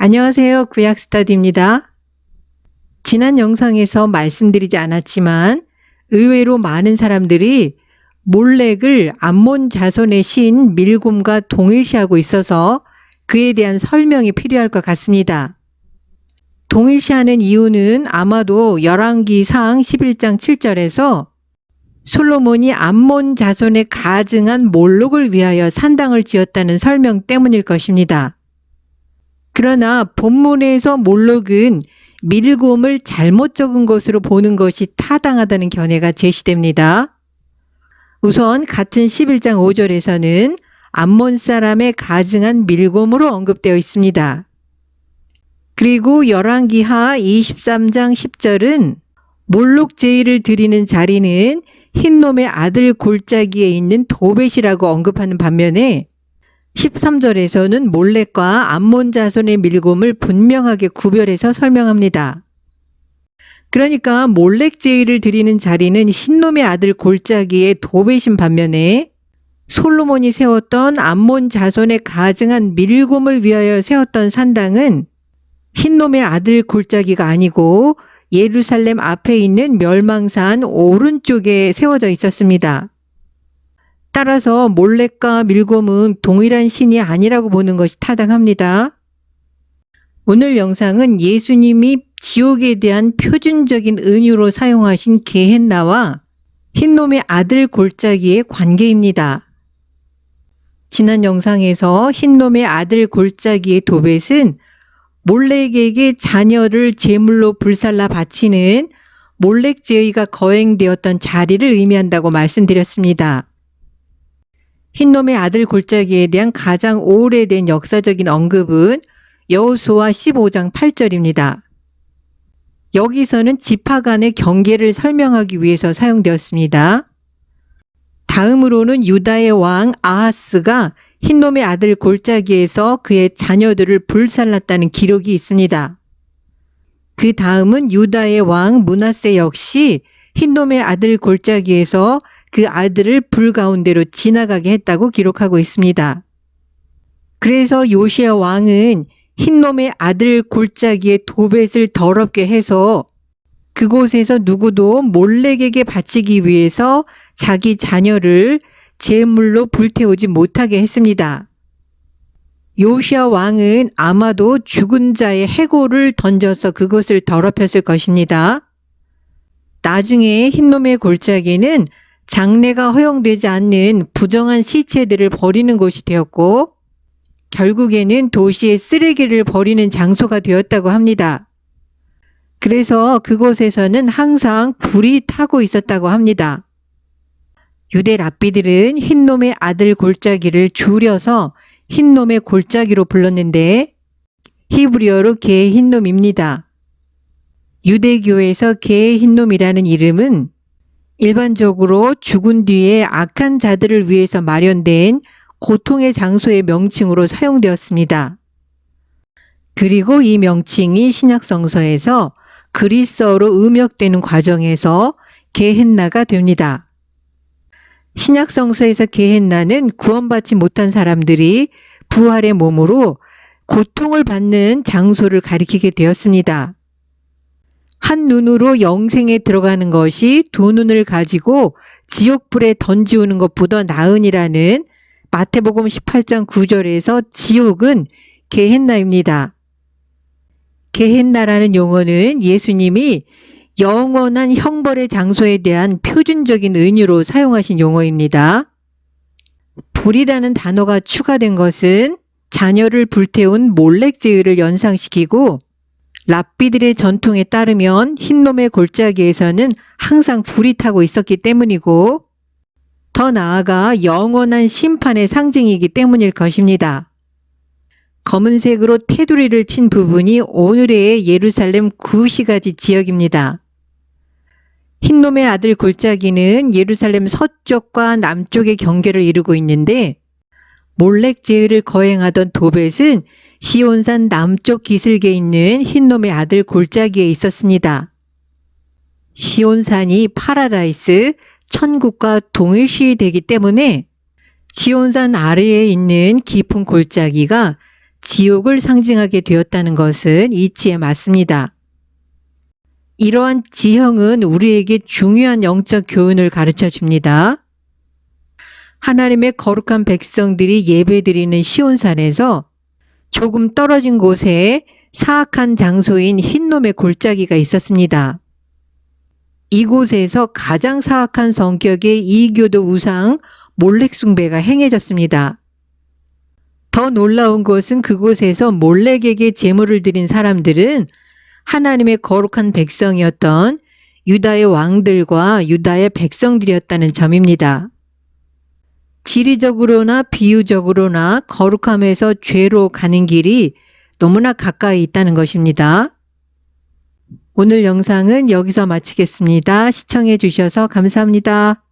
안녕하세요. 구약스터디입니다. 지난 영상에서 말씀드리지 않았지만 의외로 많은 사람들이 몰렉을 암몬 자손의 신 밀곰과 동일시하고 있어서 그에 대한 설명이 필요할 것 같습니다. 동일시하는 이유는 아마도 열왕기상 11장 7절에서 솔로몬이 암몬 자손에 가증한 몰록을 위하여 산당을 지었다는 설명 때문일 것입니다. 그러나 본문에서 몰록은 밀곰을 잘못 적은 것으로 보는 것이 타당하다는 견해가 제시됩니다. 우선 같은 11장 5절에서는 암몬 사람의 가증한 밀곰으로 언급되어 있습니다. 그리고 열왕기하 23장 10절은 몰록 제의를 드리는 자리는 흰놈의 아들 골짜기에 있는 도벳이라고 언급하는 반면에 13절에서는 몰렉과 암몬 자손의 밀곰을 분명하게 구별해서 설명합니다. 그러니까 몰렉 제의를 드리는 자리는 흰놈의 아들 골짜기의 도벳인 반면에 솔로몬이 세웠던 암몬 자손의 가증한 밀곰을 위하여 세웠던 산당은 흰놈의 아들 골짜기가 아니고 예루살렘 앞에 있는 멸망산 오른쪽에 세워져 있었습니다. 따라서 몰렉과 밀곰은 동일한 신이 아니라고 보는 것이 타당합니다. 오늘 영상은 예수님이 지옥에 대한 표준적인 은유로 사용하신 게헨나와 흰놈의 아들 골짜기의 관계입니다. 지난 영상에서 흰놈의 아들 골짜기의 도벳은 몰렉에게 자녀를 제물로 불살라 바치는 몰렉 제의가 거행되었던 자리를 의미한다고 말씀드렸습니다. 흰놈의 아들 골짜기에 대한 가장 오래된 역사적인 언급은 여호수아 15장 8절입니다. 여기서는 지파 간의 경계를 설명하기 위해서 사용되었습니다. 다음으로는 유다의 왕 아하스가 흰놈의 아들 골짜기에서 그의 자녀들을 불살랐다는 기록이 있습니다. 그 다음은 유다의 왕 므낫세 역시 흰놈의 아들 골짜기에서 그 아들을 불 가운데로 지나가게 했다고 기록하고 있습니다. 그래서 요시야 왕은 흰놈의 아들 골짜기의 도벳을 더럽게 해서 그곳에서 누구도 몰렉에게 바치기 위해서 자기 자녀를 제물로 불태우지 못하게 했습니다. 요시야 왕은 아마도 죽은 자의 해골을 던져서 그것을 더럽혔을 것입니다. 나중에 흰놈의 골짜기는 장례가 허용되지 않는 부정한 시체들을 버리는 곳이 되었고 결국에는 도시의 쓰레기를 버리는 장소가 되었다고 합니다. 그래서 그곳에서는 항상 불이 타고 있었다고 합니다. 유대 랍비들은 흰놈의 아들 골짜기를 줄여서 흰놈의 골짜기로 불렀는데 히브리어로 게흰놈입니다. 유대교에서 게흰놈이라는 이름은 일반적으로 죽은 뒤에 악한 자들을 위해서 마련된 고통의 장소의 명칭으로 사용되었습니다. 그리고 이 명칭이 신약성서에서 그리스어로 음역되는 과정에서 게헨나가 됩니다. 신약성서에서 게헨나는 구원받지 못한 사람들이 부활의 몸으로 고통을 받는 장소를 가리키게 되었습니다. 한 눈으로 영생에 들어가는 것이 두 눈을 가지고 지옥불에 던지우는 것보다 나으니라는 마태복음 18장 9절에서 지옥은 게헨나입니다. 게헨나라는 용어는 예수님이 영원한 형벌의 장소에 대한 표준적인 은유로 사용하신 용어입니다. 불이라는 단어가 추가된 것은 자녀를 불태운 몰렉 제의를 연상시키고 랍비들의 전통에 따르면 흰놈의 골짜기에서는 항상 불이 타고 있었기 때문이고 더 나아가 영원한 심판의 상징이기 때문일 것입니다. 검은색으로 테두리를 친 부분이 오늘의 예루살렘 구시가지 지역입니다. 흰놈의 아들 골짜기는 예루살렘 서쪽과 남쪽의 경계를 이루고 있는데 몰렉 제의를 거행하던 도벳은 시온산 남쪽 기슭에 있는 흰놈의 아들 골짜기에 있었습니다. 시온산이 파라다이스, 천국과 동일시되기 때문에 시온산 아래에 있는 깊은 골짜기가 지옥을 상징하게 되었다는 것은 이치에 맞습니다. 이러한 지형은 우리에게 중요한 영적 교훈을 가르쳐 줍니다. 하나님의 거룩한 백성들이 예배드리는 시온산에서 조금 떨어진 곳에 사악한 장소인 흰놈의 골짜기가 있었습니다. 이곳에서 가장 사악한 성격의 이교도 우상 몰렉 숭배가 행해졌습니다. 더 놀라운 것은 그곳에서 몰렉에게 제물을 드린 사람들은 하나님의 거룩한 백성이었던 유다의 왕들과 유다의 백성들이었다는 점입니다. 지리적으로나 비유적으로나 거룩함에서 죄로 가는 길이 너무나 가까이 있다는 것입니다. 오늘 영상은 여기서 마치겠습니다. 시청해 주셔서 감사합니다.